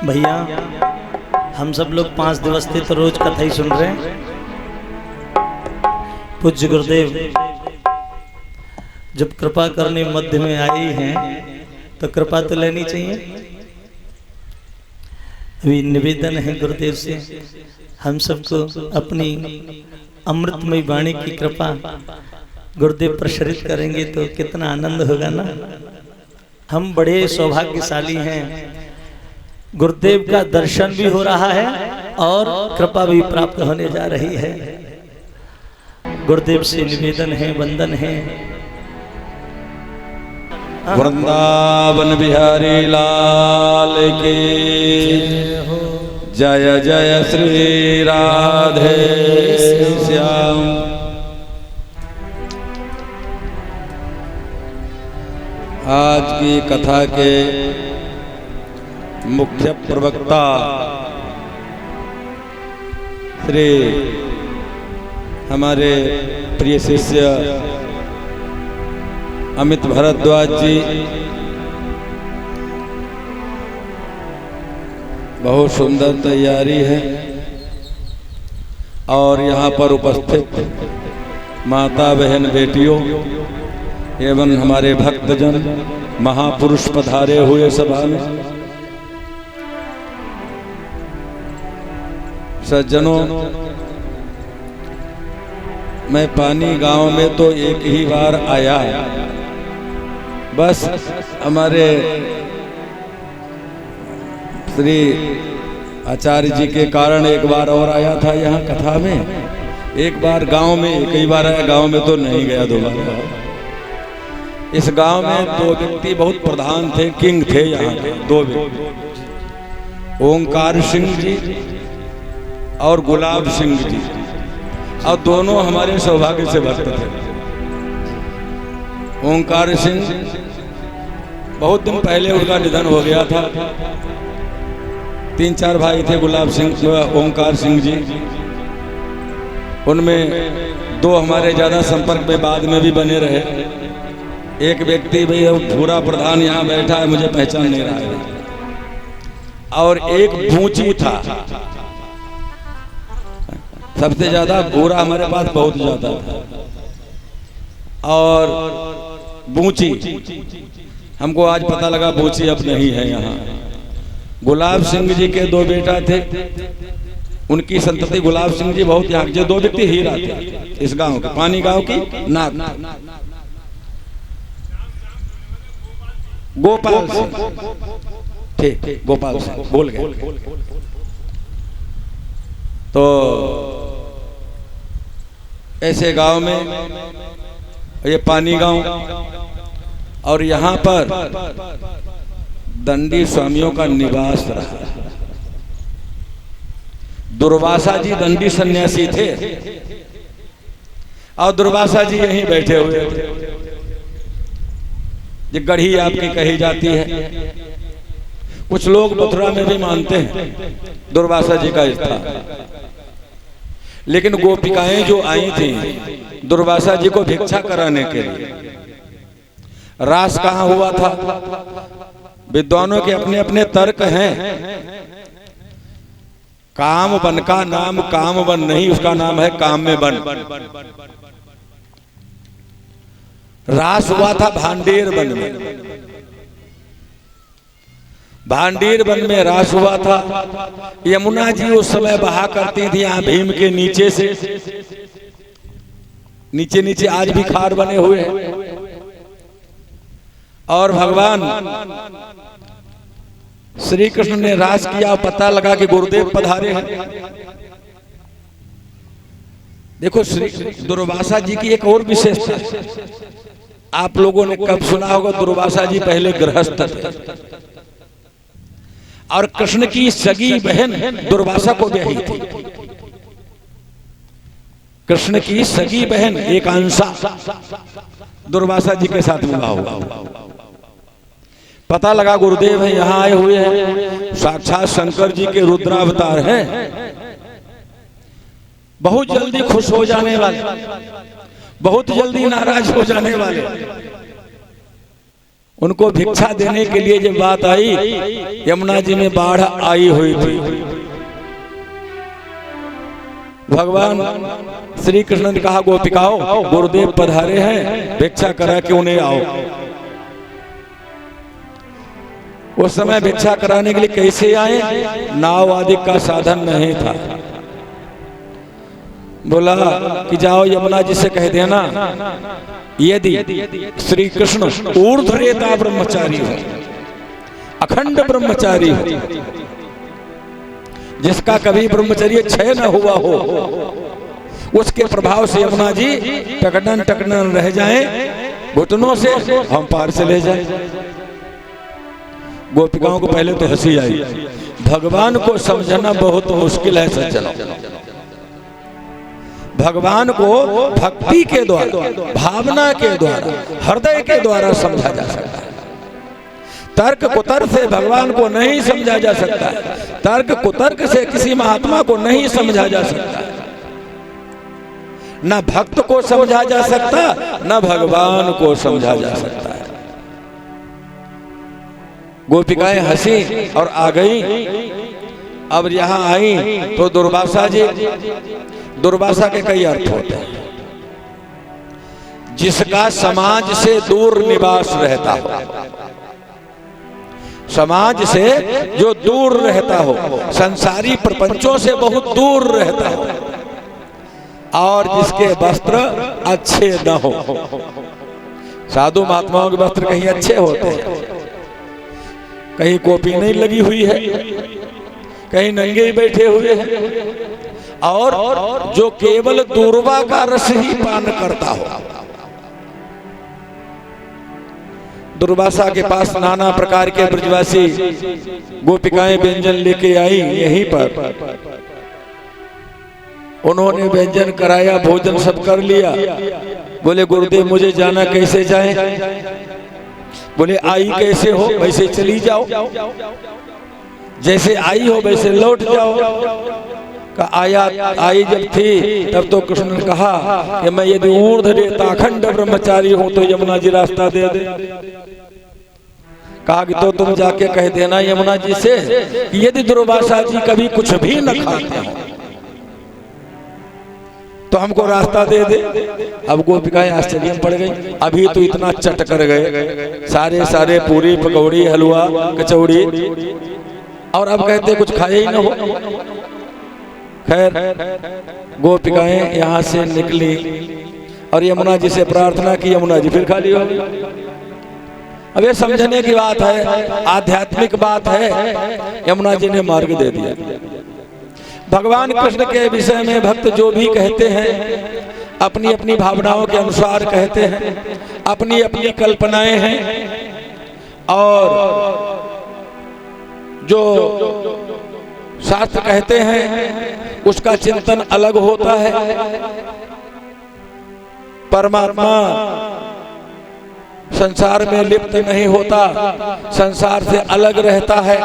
भैया हम सब लोग 5 दिवस थे तो रोज कथा ही सुन रहे हैं। पूज्य गुरुदेव जब कृपा करने मध्य में आई हैं तो कृपा तो लेनी चाहिए। अभी निवेदन है गुरुदेव से हम सबको अपनी अमृतमय वाणी की कृपा गुरुदेव प्रसारित करेंगे तो कितना आनंद होगा ना। हम बड़े सौभाग्यशाली हैं, गुरुदेव का दर्शन भी हो रहा है और कृपा भी प्राप्त होने जा रही है। गुरुदेव से निवेदन है, वंदन है। वृंदावन बिहारी लाल की जय जय श्री राधे श्याम। आज की कथा के मुख्य प्रवक्ता श्री हमारे प्रिय शिष्य अमित भारद्वाज जी बहुत सुंदर तैयारी है और यहाँ पर उपस्थित माता बहन बेटियों एवं हमारे भक्तजन महापुरुष पधारे हुए सभा में सज्जनों, मैं पानी गांव में तो एक ही बार आया, बस हमारे श्री आचार्य जी के कारण एक बार और आया था यहाँ कथा में। एक बार गांव में एक ही बार आया, गांव में तो नहीं गया दोबारा। इस गांव में 2 व्यक्ति बहुत प्रधान थे, किंग थे यहाँ के 2 व्यक्ति, ओंकार सिंह जी और गुलाब सिंह जी, और दोनों हमारे सौभाग्य से भक्त थे। ओंकार सिंह बहुत दिन पहले उनका निधन हो गया था। 3-4 भाई थे, गुलाब सिंह ओंकार सिंह जी, उनमें 2 हमारे ज्यादा संपर्क में बाद में भी बने रहे। एक व्यक्ति भाई पूरा प्रधान यहाँ बैठा है, मुझे पहचान नहीं रहा है। और एक बूची था, सबसे ज्यादा गोरा हमारे पास बहुत ज्यादा था। और बूची हमको आज पता लगा बूची अब नहीं है यहाँ। गुलाब सिंह जी के 2 बेटा थे, उनकी संतति गुलाब सिंह जी बहुत यहाँ जो 2 व्यक्ति हीरा थे इस गांव के, पानी गांव की नाग गोपाल सिंह, ठीक गोपाल सिंह बोल गए। तो ऐसे गांव में ये पानी गांव, और यहाँ पर दंडी स्वामियों का निवास रहा। दुर्वासा जी दंडी सन्यासी थे और दुर्वासा जी यहीं बैठे हुए थे। ये गढ़ी आपकी कही जाती है, कुछ लोग मथुरा में भी मानते हैं दुर्वासा जी का स्थान। लेकिन गोपिकाएं जो आई थी दुर्वासा जी को भिक्षा कराने के लिए, रास कहाँ हुआ था? विद्वानों के अपने अपने तर्क हैं। काम वन का नाम काम वन नहीं, उसका नाम है काम में वन। रास हुआ था भांडेर वन में, भांडेर वन में रास हुआ था। यमुना जी उस समय बहा करती थी यहाँ भीम के नीचे से, नीचे नीचे आज भी खार बने हुए हैं। और भगवान श्री कृष्ण ने रास किया, पता लगा कि गुरुदेव पधारे हैं। देखो श्री दुर्वासा जी की एक और विशेषता, आप लोगों ने कब सुना होगा, दुर्वासा जी पहले गृहस्थ थे और कृष्ण की सगी बहन दुर्वासा को ब्याही थी। कृष्ण की सगी बहन एक अंशा दुर्वासा जी के साथ विवाह हुआ। पता लगा गुरुदेव है यहाँ आए हुए हैं, साक्षात शंकर जी के रुद्रावतार हैं, बहुत जल्दी खुश हो जाने वाले, बहुत जल्दी नाराज हो जाने वाले। उनको भिक्षा देने के लिए जब बात आई, यमुना जी में बाढ़ आई हुई थी। भगवान श्री कृष्ण ने कहा गोपिकाओं गुरुदेव पधारे हैं, भिक्षा करा के उन्हें आओ। उस समय भिक्षा कराने के लिए कैसे आए? नाव आदि का साधन नहीं था। बोला कि जाओ यमुना जी से कह देना यदि श्री कृष्ण ऊर्ध्वरेता ब्रह्मचारी हो, अखंड ब्रह्मचारी हो, जिसका कभी ब्रह्मचर्य क्षय न हुआ हो, उसके प्रभाव से यमुना जी टकटन टकटन रह जाएं, घुटनों से हम पार से ले जाएं। गोपिकाओं को पहले तो हंसी आई। भगवान को समझना बहुत मुश्किल है सज्जनों। भगवान को भक्ति के द्वारा, भावना के द्वारा, हृदय के द्वारा समझा जा सकता है। तर्क कुतर्क से भगवान को नहीं समझा जा सकता है। तर्क कुतर्क से किसी महात्मा को नहीं समझा जा सकता है। न भक्त को समझा जा सकता, न भगवान को समझा जा सकता है। गोपिकाएं हंसी और आ गई। अब यहां आई तो दुर्वासा जी, दुर्वासा के कई अर्थ होते हैं। जिसका समाज से दूर निवास रहता हो, समाज से जो दूर रहता हो, संसारी प्रपंचों से बहुत दूर रहता हो, और जिसके वस्त्र अच्छे न हो। साधु महात्माओं के वस्त्र कहीं अच्छे होते हैं, कहीं कॉपी नहीं लगी हुई है, कहीं नंगे ही बैठे हुए हैं, और जो केवल दूर्वा का रस ही पान करता हो। दुर्वासा के पास नाना प्रकार के ब्रजवासी गोपिकाएं व्यंजन लेके आई। यहीं पर उन्होंने व्यंजन कराया, भोजन सब कर लिया। बोले गुरुदेव मुझे जाना, कैसे जाएं? बोले आई कैसे हो वैसे चली जाओ, जैसे आई हो वैसे लौट जाओ। आई जब थी तब तो कृष्ण ने कहा कि मैं यदि ऊर्ध्वरेता अखंड ब्रह्मचारी हूं तो यमुना जी रास्ता दे दे। कहा कि तो तुम जाके कह देना यमुना जी से कि यदि दुर्वासा जी कभी कुछ भी न खाते हो तो हमको रास्ता दे दे। अब गोपिकाएं आश्चर्य में पड़ गई। अभी तो इतना चट कर गए, सारे सारे पूरी पकौड़ी हलवा कचौड़ी, और अब कहते कुछ खाए ही न हो। खैर गोपिकाएं यहाँ से निकली और यमुना जी से प्रार्थना की। यमुना जी फिर खाली हो गई। अब ये समझने की बात है, आध्यात्मिक बात है। यमुना जी ने मार्ग दे दिया। भगवान कृष्ण के विषय में भक्त जो भी कहते हैं अपनी अपनी भावनाओं के अनुसार कहते हैं, अपनी अपनी कल्पनाएं हैं, और जो शास्त्र कहते हैं उसका चिंतन अलग होता है। परमात्मा संसार में लिप्त नहीं होता, संसार से अलग रहता है।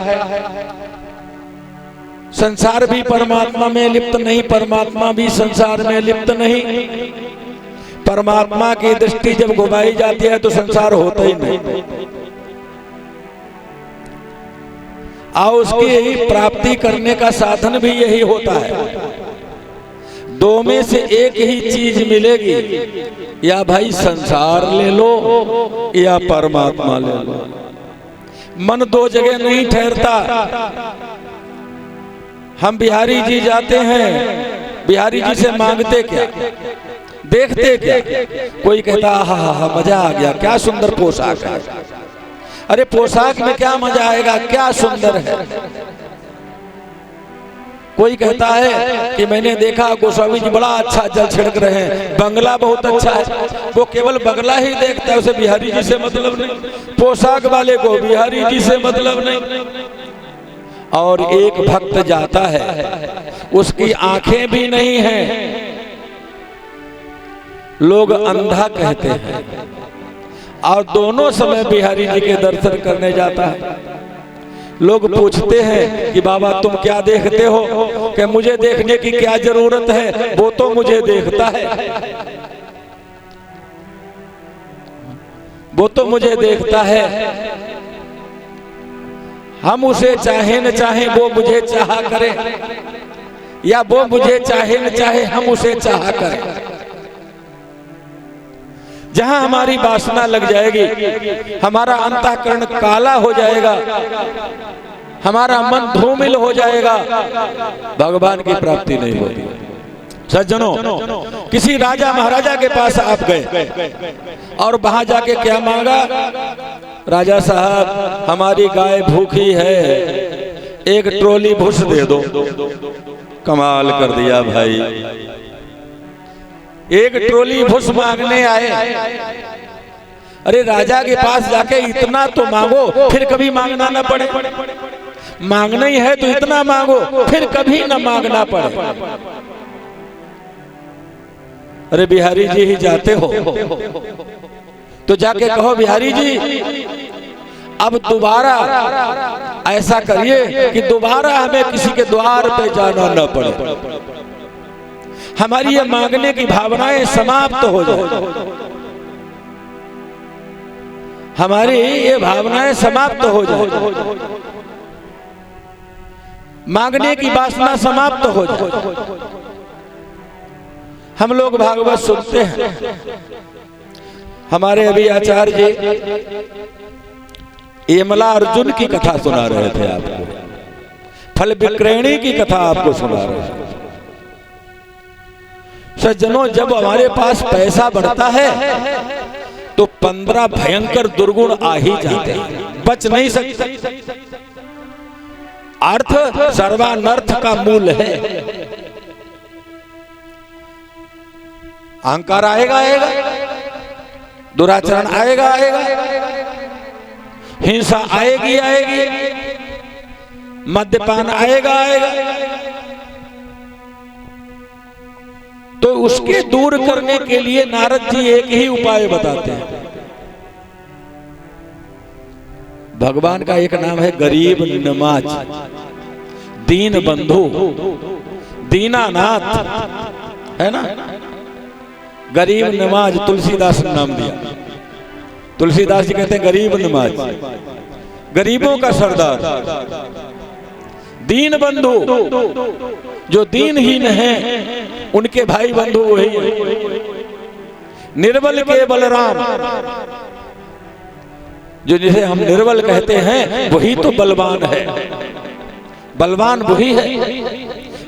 संसार भी परमात्मा में लिप्त नहीं, परमात्मा भी संसार में लिप्त नहीं। परमात्मा की दृष्टि जब घुमाई जाती है तो संसार होता ही नहीं, और उसकी प्राप्ति करने का साधन भी यही होता है। दो में से एक ही चीज मिलेगी, या भाई संसार ले लो या परमात्मा ले लो। मन दो जगह नहीं ठहरता। हम बिहारी जी जाते हैं, बिहारी जी से मांगते क्या, देखते क्या? कोई कहता हा हा हा मजा आ गया, क्या सुंदर पोशाक है। अरे पोशाक में क्या मजा आएगा, क्या सुंदर है। कोई कहता है कि मैंने देखा गोस्वामी जी बड़ा अच्छा जल छिड़क रहे हैं, बंगला बहुत अच्छा है। वो केवल बंगला ही देखता है, उसे बिहारी जी से मतलब नहीं। पोशाक वाले को बिहारी जी से मतलब नहीं। और एक भक्त जाता है, उसकी आंखें भी नहीं हैं, लोग अंधा कहते हैं, और दोनों समय बिहारी जी के दर्शन करने जाता है। लोग पूछते हैं कि बाबा तुम क्या देखते हो? कि मुझे देखने की क्या जरूरत है, वो तो मुझे देखता है। वो तो मुझे देखता है, हम उसे चाहे न चाहे वो मुझे चाहा करे, या वो मुझे चाहे न चाहे हम उसे चाहा करें। जहां हमारी वासना लग जाएगी, हमारा अंतःकरण काला हो जाएगा, हमारा मन धूमिल हो जाएगा, भगवान की प्राप्ति नहीं होगी। सज्जनों, किसी राजा महाराजा के पास आप गए और वहां जाके क्या मांगा? राजा साहब, हमारी गाय भूखी है, एक ट्रॉली भूस दे दो। कमाल कर दिया भाई, एक ट्रॉली भूस मांगने आए। अरे राजा के पास जाके इतना तो मांगो, फिर कभी मांगना ना पड़े। मांगना ही है तो इतना मांगो, फिर कभी ना मांगना पड़े। अरे बिहारी जी ही जाते हो तो जाके कहो, बिहारी जी अब दोबारा ऐसा करिए कि दोबारा हमें किसी के द्वार पे जाना न पड़े, हमारी ये मांगने की भावनाएं समाप्त हो जाए, हमारी ये भावनाएं समाप्त हो जाए, मांगने की वासना समाप्त हो जाए। हम लोग भागवत सुनते हैं, हमारे अभी आचार्य जी यमला अर्जुन की कथा सुना रहे थे आपको, फल विक्रयणी की कथा आपको सुना रहे थे। सज्जनों, जब हमारे पास पैसा बढ़ता है तो 15 भयंकर दुर्गुण आ ही जाते हैं, बच नहीं सकते। अर्थ सर्वानर्थ का मूल है। अहंकार आएगा आएगा, दुराचरण आएगा आएगा, हिंसा आएगी आएगी, मद्यपान आएगा आएगा। तो उसके दूर करने के लिए नारद जी एक ही उपाय बताते हैं। भगवान का एक नाम है गरीब नमाज, दीन बंधु, दीनानाथ, है ना। गरीब नमाज तुलसीदास ने नाम दिया। तुलसीदास जी कहते हैं गरीब नमाज, गरीबों का सरदार, दीन बंधु, जो दीनहीन हैं उनके भाई बंधु वही है। निर्बल के बलराम, जो जिसे हम निर्बल कहते हैं वही तो बलवान है, बलवान वही है।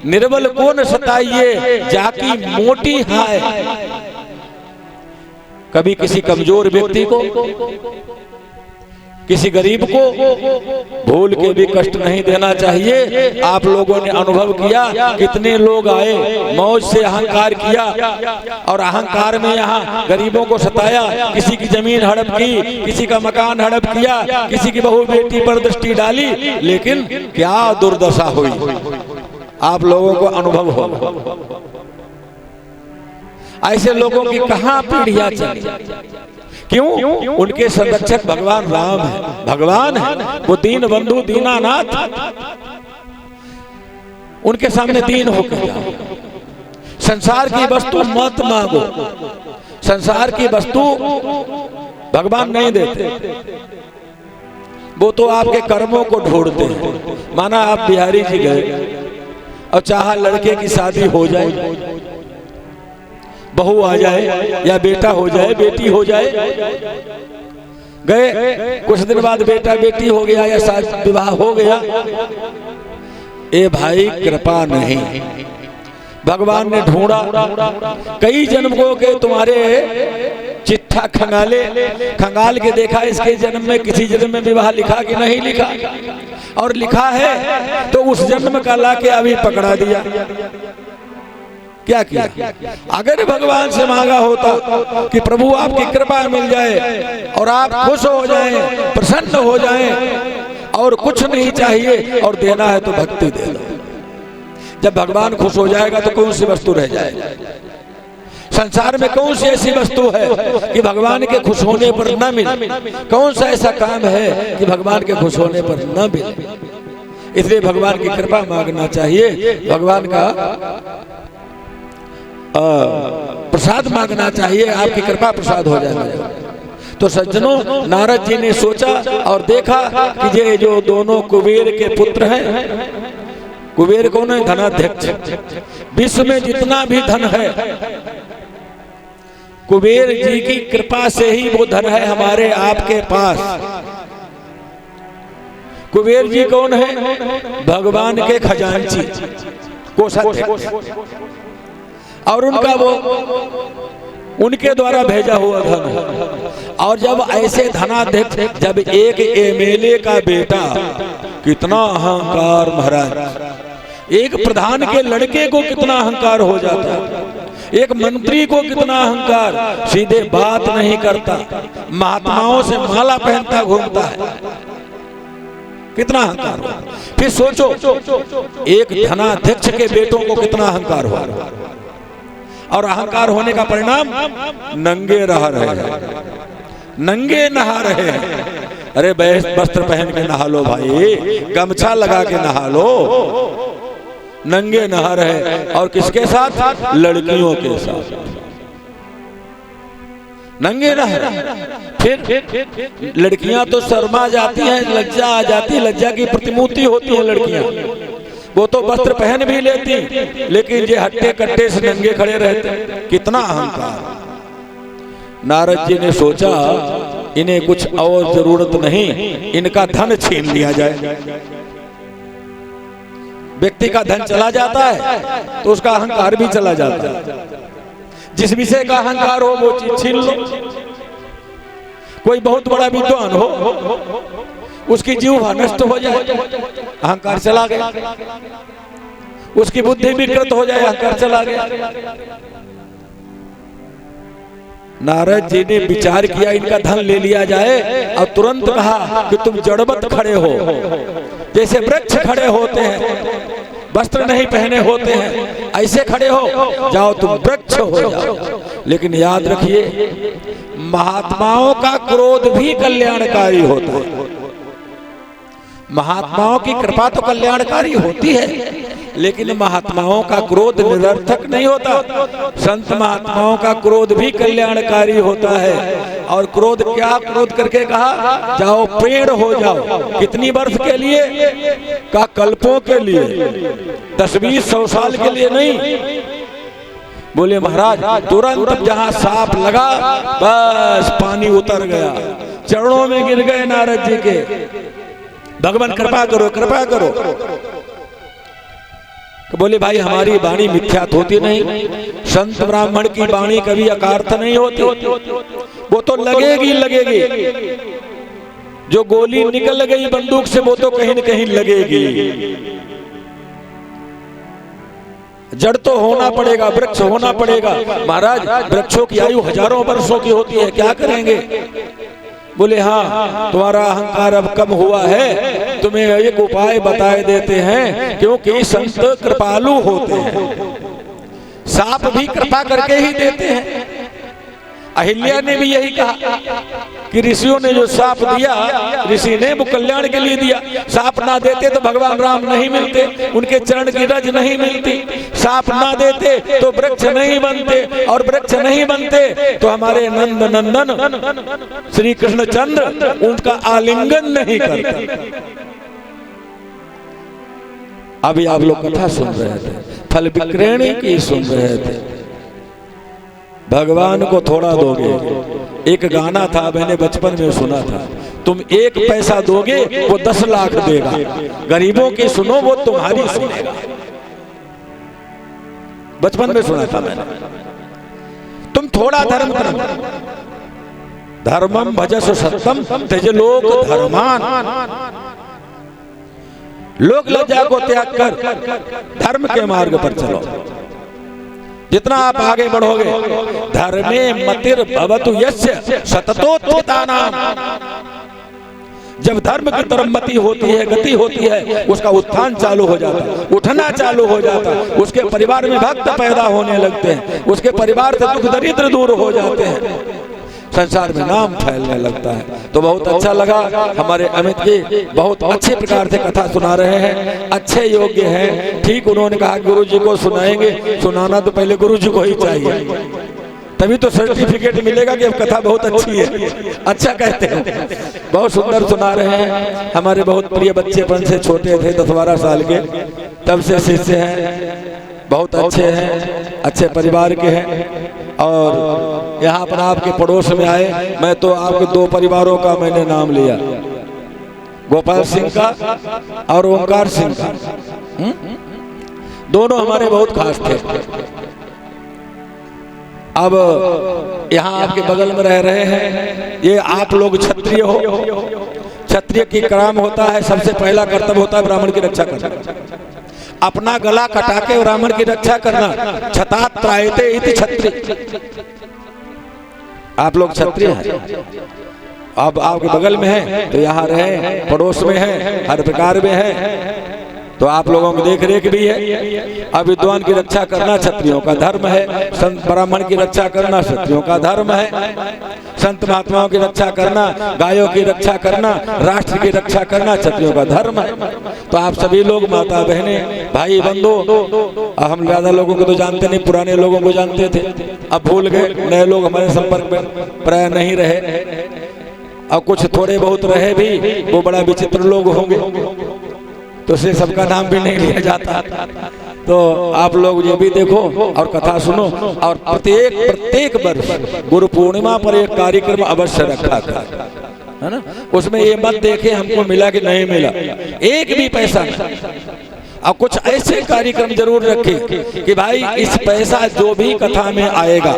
निर्बल को न सताइए जाकी मोटी हाय। कभी किसी कमजोर व्यक्ति को, किसी गरीब को भूल के भी कष्ट नहीं देना चाहिए। आप लोगों ने अनुभव किया, कितने लोग आए, मौज से अहंकार किया और अहंकार में यहाँ गरीबों को सताया, किसी की जमीन हड़प की, किसी का मकान हड़प किया, किसी की बहू बेटी पर दृष्टि डाली, लेकिन क्या दुर्दशा हुई आप लोगों को अनुभव हो। ऐसे लोगों की कहां पीढ़ियां चली, क्यों? उनके संरक्षक भगवान राम है, भगवान है, वो दीन बंधु दीनानाथ। उनके सामने दीन होकर जाओ। संसार की वस्तु मत मांगो, संसार की वस्तु भगवान नहीं देते, वो तो आपके कर्मों को ढूंढते हैं। माना आप बिहारी जी गए और चाहा लड़के की शादी हो जाए, बहू आ जाए या बेटा हो जाए, बेटी हो जाए, गए कुछ दिन बाद बेटा बेटी हो गया या शादी विवाह हो गया। ए भाई, कृपा नहीं, भगवान ने ढूंढा, कई जन्मों के तुम्हारे चिट्ठा खंगाले, खंगाल के देखा इसके जन्म में किसी जन्म में विवाह लिखा कि नहीं लिखा, और लिखा है तो उस जन्म का लाके अभी पकड़ा दिया। क्या किया? अगर भगवान से मांगा होता कि प्रभु आपकी कृपा मिल जाए और आप खुश हो जाएं, प्रसन्न हो जाएं और कुछ नहीं चाहिए और देना है तो भक्ति दे दो। जब भगवान खुश हो जाएगा तो कौन सी वस्तु रह जाएगी? संसार में कौन सी ऐसी वस्तु है कि भगवान के खुश होने पर न मिले? कौन सा ऐसा काम है कि भगवान के खुश होने पर न मिले? इसलिए भगवान की कृपा मांगना चाहिए, भगवान का प्रसाद मांगना चाहिए, आपकी कृपा प्रसाद हो जाएगा। तो सज्जनों, नारद जी ने सोचा और देखा कि ये जो दोनों कुबेर के पुत्र हैं, कुबेर कौन है? धनाध्यक्ष। विश्व में जितना भी धन है कुबेर जी की कृपा से ही वो धन है हमारे आपके पास। कुबेर जी कौन है? भगवान के खजांची, कोषाध्यक्ष, और उनका वो उनके द्वारा भेजा हुआ धन है। और जब ऐसे धनाध्यक्ष, जब एक एमएलए का बेटा, कितना अहंकार महाराज, एक प्रधान के लड़के को कितना अहंकार हो जाता है, एक मंत्री को कितना अहंकार, सीधे बात नहीं करता, महात्माओं से माला पहनता घूमता है, कितना अहंकार हुआ। फिर सोचो एक धनाध्यक्ष के बेटों को कितना अहंकार हुआ, और अहंकार होने का परिणाम नंगे रह रहे हैं, नंगे नहा रहे हैं। अरे वस्त्र पहन के नहा लो भाई, गमछा लगा के नहा लो, नंगे नहा रहे। और किसके साथ? लड़कियों के साथ नंगे नहा रहे। फिर लड़कियां तो शर्मा जाती हैं, लज्जा आ जाती, लज्जा की प्रतिमूर्ति होती है लड़कियां, वो तो वस्त्र पहन भी लेती, लेकिन ये हट्टे कट्टे से नंगे खड़े रहते, कितना अहंकार। नारद जी ने सोचा इन्हें कुछ और जरूरत नहीं, इनका धन छीन लिया जाए। व्यक्ति का धन चला जाता है तो उसका अहंकार भी चला जाता है। जिस विषय का अहंकार हो वो चीज छीन लो। कोई बहुत बड़ा विद्वान हो, उसकी जीव नष्ट हो जाए, अहंकार चला गया। उसकी बुद्धि विकृत हो जाए, अहंकार चला गया। नारद जी ने विचार किया इनका धन ले लिया जाए, और तुरंत कहा कि तुम जड़वत खड़े हो, जैसे वृक्ष खड़े होते हैं, वस्त्र नहीं पहने होते हैं, ऐसे खड़े हो जाओ, तुम वृक्ष हो जाओ। लेकिन याद रखिए, महात्माओं का क्रोध भी कल्याणकारी होता है। महात्माओं की कृपा तो कल्याणकारी होती है, लेकिन महात्माओं का क्रोध निरर्थक नहीं होता। संत महात्माओं का क्रोध भी कल्याणकारी होता है। और क्रोध क्या? क्रोध करके कहा जाओ पेड़ हो जाओ। कितनी वर्ष के लिए? का कल्पों के लिए, 10-20-100 साल के लिए नहीं। बोले महाराज तुरंत जहां सांप लगा, बस पानी उतर गया, चरणों में गिर गए नारद जी के, भगवान कृपा करो, कृपा करो। तो बोले भाई हमारी वाणी मिथ्यात होती नहीं, संत ब्राह्मण की वाणी कभी अकार्थ नहीं होती, वो तो लगेगी लगेगी। जो गोली निकल गई बंदूक से वो तो कहीं न कहीं लगेगी। जड़ तो होना पड़ेगा, वृक्ष होना पड़ेगा। महाराज वृक्षों की आयु हजारों वर्षों की होती है, क्या करेंगे? बोले हाँ तुम्हारा अहंकार अब कम हुआ है, तुम्हें एक उपाय बताए देते हैं, क्योंकि संत कृपालु होते हैं, सांप भी कृपा करके ही देते हैं। अहिल्या ने भी यही कहा कि ऋषियों ने जो साप दिया, ऋषि ने वो कल्याण के लिए दिया। साप ना देते तो भगवान राम नहीं मिलते, उनके चरण की रज नहीं मिलती। साप ना देते तो वृक्ष नहीं बनते, और वृक्ष नहीं बनते तो हमारे नंद नंदन श्री कृष्णचंद्र उनका आलिंगन नहीं करते। अभी आप लोग कथा सुन रहे थे, फल विक्रयणी की सुन रहे थे। भगवान को थोड़ा दोगे। एक गाना था, मैंने बचपन में सुना था, तुम 1 पैसा दोगे वो 10 लाख देगा, गरीबों की सुनो वो तुम्हारी सुनेगा। बचपन में सुना था मैंने। तुम थोड़ा धर्म करो, धर्मम भजस सत्यम त्यज लोक धर्मान। लोक लज्जा को त्याग कर धर्म के मार्ग पर चलो। जितना आप आगे बढ़ोगे, धर्मे मतिर भवतु यस्य सततोत्थितानाम। जब धर्म की तरफ मति होती है, गति होती है, उसका उत्थान चालू हो जाता है, उठना चालू हो जाता है। उसके परिवार में भक्त पैदा होने लगते हैं, उसके परिवार से दुख दरिद्र दूर हो जाते हैं, संसार में नाम फैलने लगता है। तो बहुत अच्छा लगा, हमारे अमित जी बहुत अच्छे प्रकार से कथा सुना रहे हैं, अच्छे योग्य हैं। ठीक उन्होंने कहा गुरु जी को सुनाएंगे, सुनाना तो पहले गुरु जी को ही चाहिए। तभी तो सर्टिफिकेट मिलेगा कि अब कथा बहुत अच्छी है। अच्छा कहते हैं, बहुत सुंदर सुना रहे हैं। हमारे बहुत प्रिय बच्चेपन से छोटे थे 10-12 साल के, तब से शिष्य हैं, बहुत अच्छे हैं, अच्छे परिवार के हैं। और यहाँ पर आपके पड़ोस में आए, मैं तो आपके 2 परिवारों का मैंने नाम लिया, गोपाल सिंह का और ओंकार सिंह का। दोनों हमारे बहुत खास थे। अब यहाँ आपके बगल में रह रहे हैं, ये आप लोग क्षत्रिय हो। क्षत्रिय की काम होता है, सबसे पहला कर्तव्य होता है ब्राह्मण की रक्षा करना। अपना गला कटा के ब्राह्मण की रक्षा करना। क्षतात त्रायते इति क्षत्रिय। आप लोग क्षत्रिय हैं। अब आपके बगल में है तो यहाँ रहे, पड़ोस में है, हर प्रकार में है, तो आप लोगों की देख रेख भी है। अब विद्वान की रक्षा करना क्षत्रियों का धर्म है, संत ब्राह्मण की रक्षा करना क्षत्रियों का धर्म है, संत महात्माओं की रक्षा करना, गायों की रक्षा करना, राष्ट्र की रक्षा करना क्षत्रियों का धर्म है। तो आप सभी लोग, माता बहने, भाई बंधु, हम ज्यादा लोगों को तो जानते नहीं, पुराने लोगों को जानते थे, अब भूल गए, नए लोग हमारे संपर्क में प्राय नहीं रहे। अब कुछ थोड़े बहुत रहे भी, वो बड़ा विचित्र लोग होंगे, तो से सबका नाम भी नहीं लिया जाता। तो आप लोग ये भी देखो और कथा सुनो। और प्रत्येक वर्ष गुरु पूर्णिमा पर एक कार्यक्रम अवश्य रखा था, है ना। उसमें ये मत देखे हमको मिला कि नहीं मिला, एक भी पैसा नहीं। और कुछ ऐसे कार्यक्रम जरूर रखे कि भाई इस पैसा जो भी कथा में आएगा,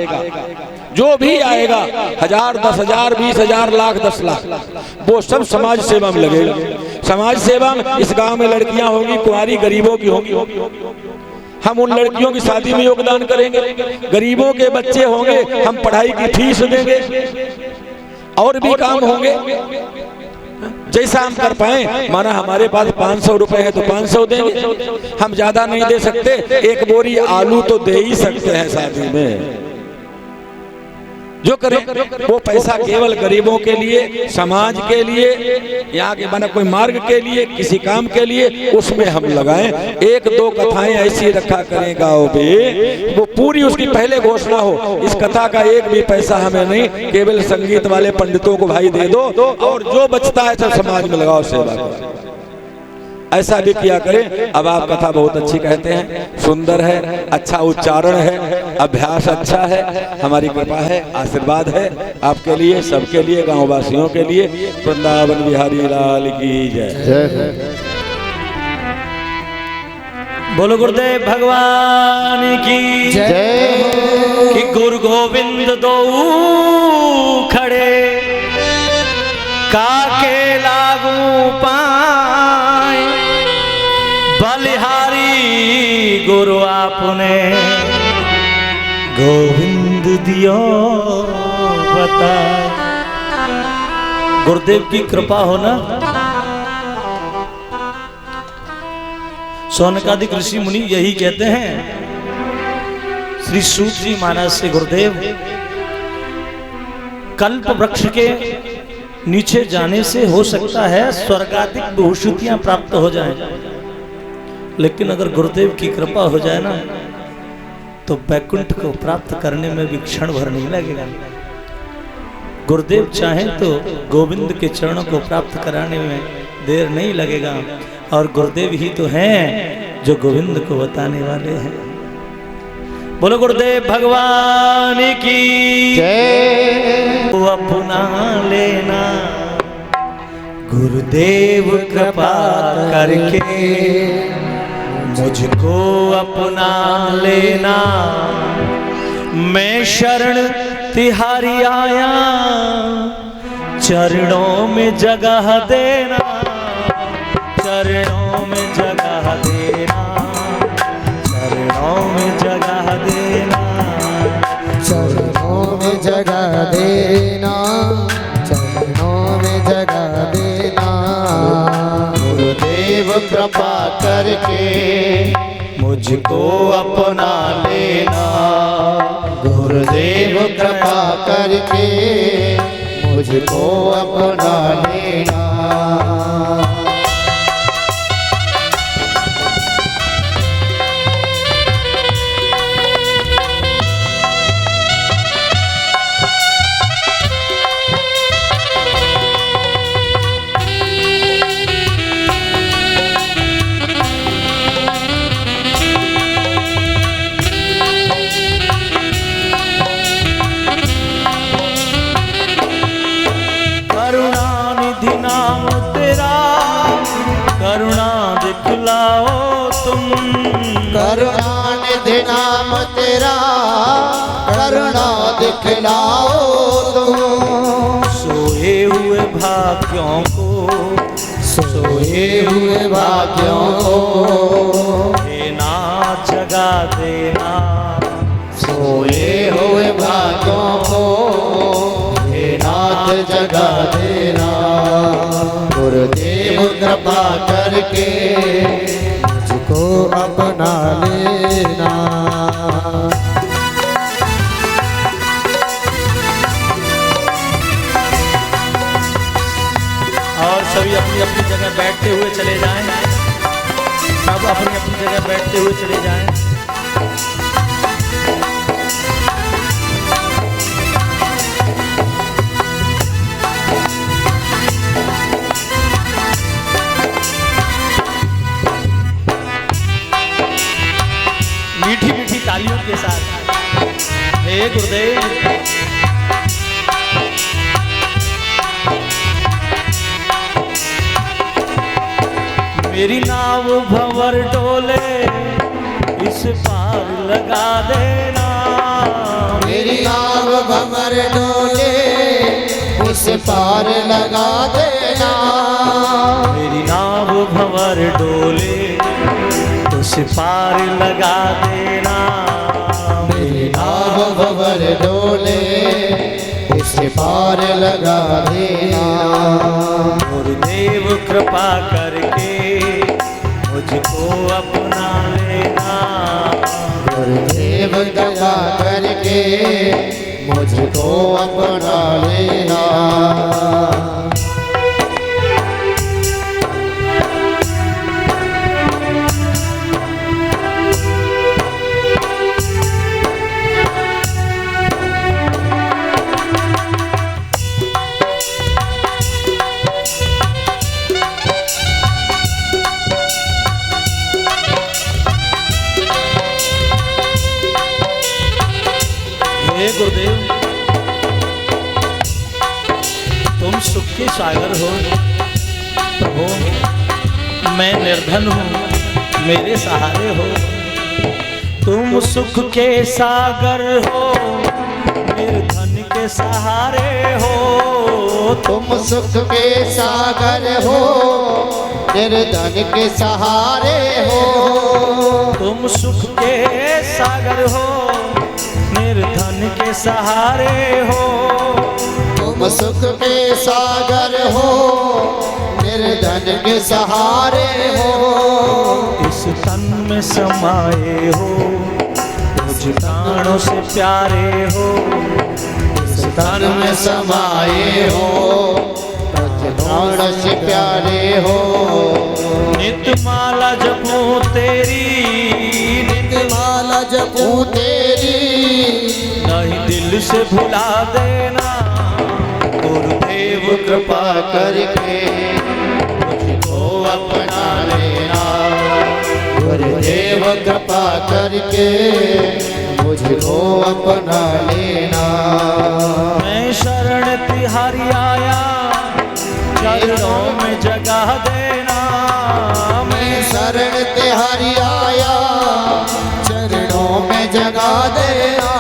जो भी आएगा, 1000, 10,000, 20,000, लाख, 10 लाख, वो सब समाज सेवा में लगेगा। समाज सेवा में इस गांव में लड़कियां होंगी, कुंवारी गरीबों की होंगी, हम उन लड़कियों की शादी में योगदान करेंगे। गरीबों के बच्चे होंगे, हम पढ़ाई की फीस देंगे, और भी काम होंगे जैसा हम कर पाए। माना हमारे पास 500 रुपए है तो 500 देंगे, हम ज्यादा नहीं दे सकते, 1 बोरी आलू तो दे ही सकते हैं शादी में। जो करें वो पैसा केवल गरीबों के लिए, समाज के लिए, यहाँ के बना कोई मार्ग के लिए, किसी काम के लिए, उसमें हम लगाएं। 1-2 कथाएं ऐसी रखा करें गाँव में, वो पूरी उसकी पहले घोषणा हो, इस कथा का एक भी पैसा हमें नहीं, केवल संगीत वाले पंडितों को भाई दे दो, और जो बचता है सब समाज में लगाओ, सेवा करो। ऐसा भी किया करें। अब आप कथा बहुत अच्छी कहते हैं, सुंदर है, अच्छा उच्चारण है, अभ्यास अच्छा है, हमारी कृपा है, आशीर्वाद है आपके लिए, सबके लिए, गांव वासियों के लिए। वृंदावन बिहारी लाल की जय। बोलो गुरुदेव भगवान की जय। कि गुरु गोविंद दो खड़े, काके लागू पाए, बलिहारी गुरु आपने गोविंद दियो बता। गुरुदेव की कृपा हो ना। शौनकादिक ऋषि मुनि यही कहते हैं। श्री सूत जी महाराज से गुरुदेव, कल्प वृक्ष के नीचे जाने से हो सकता है स्वर्गादिक विभूषितियां प्राप्त हो जाएं, लेकिन अगर गुरुदेव की कृपा हो जाए ना तो वैकुंठ को प्राप्त करने में भी क्षण भर नहीं लगेगा। गुरुदेव चाहें तो गोविंद के चरणों को प्राप्त कराने में देर नहीं लगेगा, और गुरुदेव ही तो हैं जो गोविंद को बताने वाले हैं। बोलो गुरुदेव भगवान की जय। वो अपना लेना गुरुदेव कृपा करके, मुझको अपना लेना, मैं शरण तिहारी आया, चरणों में जगह देना, चरणों में जगह देना, चरणों में जगह देना, चरणों में जगह देना, चरणों में जगह देना। गुरुदेव कृपा करके मुझको अपना लेना, गुरुदेव कृपा करके मुझको अपना लेना। जगाओ तुम। करुणानिधि नाम तेरा करुणा दिखलाओ तुम। सोए हुए भाग्यों को, सोए हुए भाग्यों को देना जगा देना। सोए हुए भाग्यों को हे नाथ जगा देना। गुरुदेव कृपा करके मुझको अपना लेना। और सभी अपनी अपनी जगह बैठते हुए चले जाएं। सब अपनी अपनी जगह बैठते हुए चले जाएं। मीठी मीठी तालियों के साथ हे गुरुदेव। मेरी नाव भंवर डोले इस पार लगा देना। मेरी नाव भंवर डोले उस पार लगा देना। मेरी नाव भंवर डोले उस पार लगा देना। मेरी नाव भंवर डोले उस पार लगा देना। गुरुदेव कृपा करके मुझको अपना लेना। गुरुदेव कृपा करके मुझको अपना लेना। हे गुरुदेव, तुम सुख के सागर हो प्रभु। मैं निर्धन हूँ, मेरे सहारे हो। तुम सुख के सागर हो, निर्धन के सहारे हो। तुम सुख के सागर हो, निर्धन के सहारे हो। तुम सुख के सागर हो, निर्धन के सहारे हो। तुम सुख के सागर हो, निर्धन के सहारे हो। इस तन में समाये हो, मुझ प्राणों से प्यारे हो। इस तन में समाये हो, प्राण से प्यारे हो। नित माला जपूं तेरी, नित माला जपूं तेरी, नहीं दिल से भुला देना। गुरुदेव कृपा करके मुझको अपना लेना। गुरुदेव कृपा करके मुझको अपना लेना। मैं शरण तिहारी आया, चरणों में जगह देना। मैं शरण तिहारी आया, चरणों में जगा देना।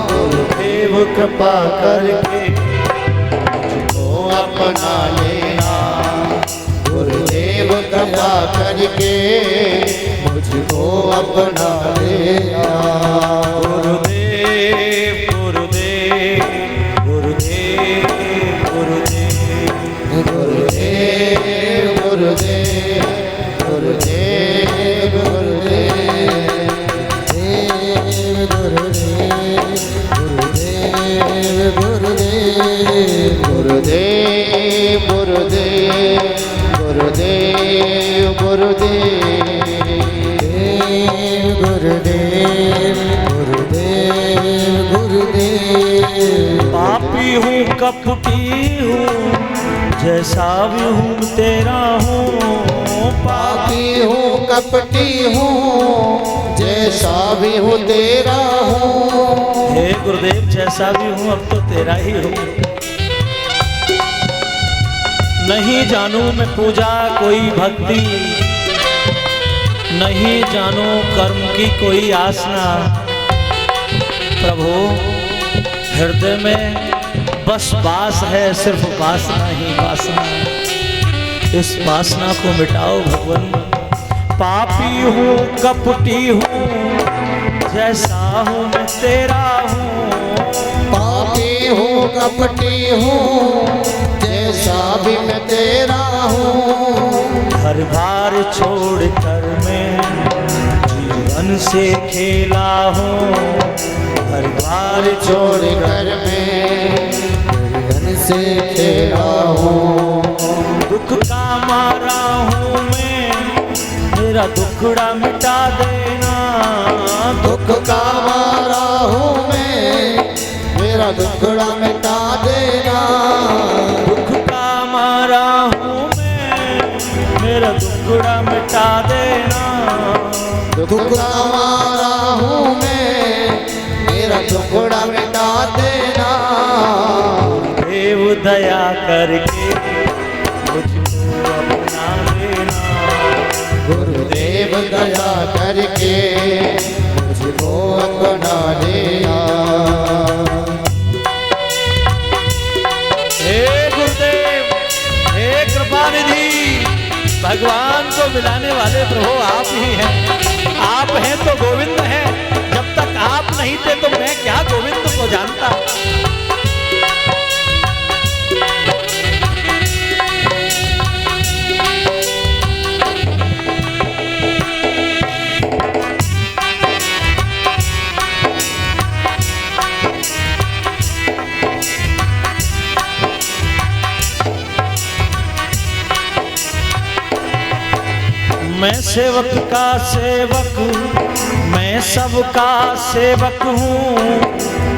गुरुदेव कृपा करके मुझको अपना लेना। गुरुदेव कृपा करके मुझको अपना लेना। गुरुदेव गुरुदेव गुरुदेव गुरुदेव गुरुदेव गुरुदेव गुरुदेव गुरुदेव गुरुदेव गुरुदेव गुरुदेव गुरुदेव गुरुदेव गुरुदेव गुरुदेव गुरुदेव गुरुदेव। पापी हूँ कपटी हूँ, जैसा भी हूँ तेरा हूँ। पापी हूँ कपटी हूँ, जैसा भी हूँ तेरा हूँ। हे गुरुदेव, जैसा भी हूँ अब तो तेरा ही हूँ। नहीं जानू मैं पूजा कोई भक्ति, नहीं जानो कर्म की कोई आसना, प्रभु हृदय में बस वास है, सिर्फ वासना ही वासना। इस वासना को मिटाओ भगवान। पापी हूँ कपटी हूँ, जैसा हूँ मैं तेरा हूँ। पापी हूँ कपटी हूँ, जैसा भी मैं तेरा हूँ। हर बार छोड़ कर मैं जीवन से खेला हूँ। हर बार छोड़ कर मैं जीवन से खेला हूँ। दुख का मारा हूँ मैं, मेरा दुखड़ा मिटा देना। दुख का मारा हूँ मैं, मेरा दुखड़ा मिटा देना। दुख का मारा हूँ मैं, मेरा दुखड़ा मिटा देना। दुख का मारा हूँ मैं, मेरा दुखड़ा मिटा देना। देव दया करके मुझको अपना लेना। गुरुदेव दया करके मुझको अपना लेना। हे गुरुदेव, हे कृपा निधि, भगवान को मिलाने वाले प्रभु आप ही हैं। आप हैं तो गोविंद हैं। जब तक आप नहीं थे तो मैं क्या गोविंद को जानता। मैं सेवक का सेवक, मैं सबका सेवक हूँ।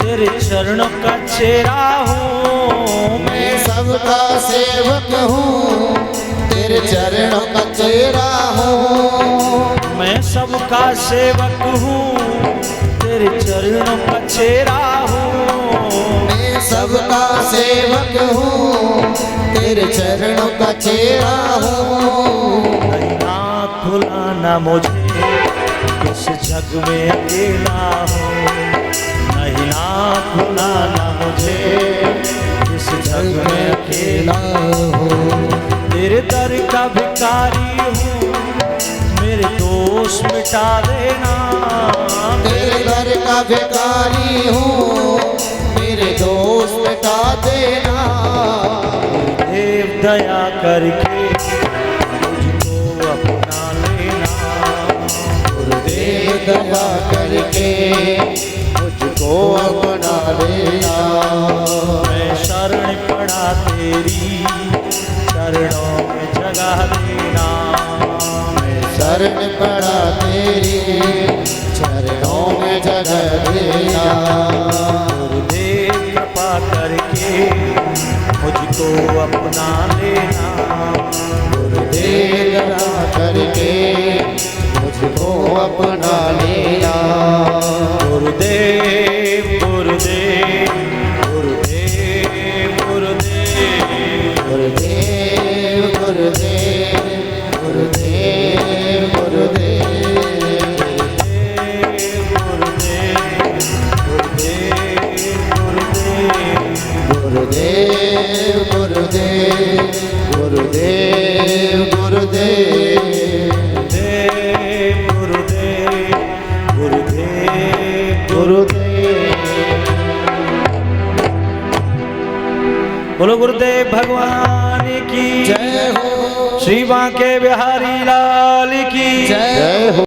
तेरे चरणों का चेहरा हूँ। मैं सबका सेवक हूँ, तेरे चरणों का चेहरा हूँ। मैं सबका सेवक हूँ, तेरे चरणों का चेहरा हूँ। मैं सबका सेवक हूँ, तेरे चरणों का चेहरा हूँ। भुलाना मुझे, इस जग में अकेला हूँ। नहीं ना भुलाना मुझे, इस जग में अकेला हूँ। तेरे दर का भिखारी हूँ, मेरे दोष मिटा देना। तेरे दर का भिखारी हूँ, मेरे दोष मिटा देना। देव दया करके मुझको अपना लेना। गुरुदेव दया करके मुझको अपना लेना। मैं शरण पड़ा तेरी, चरणों में जगह देना। मैं शरण पड़ा तेरी, चरणों में जगह देना। गुरुदेव कृपा करके मुझको अपना लेना। गुरुदेव दया करके मुझको अपना लेना। गुरुदेव गुरुदेव गुरुदेव गुरुदेव गुरुदेव गुरुदेव गुरुदेव गुरुदेव गुरुदेव गुरुदेव गुरुदेव गुरुदेव गुरुदेव। बोलो गुरुदेव भगवान की जय हो। श्री बांके बिहारी लाल की जय हो।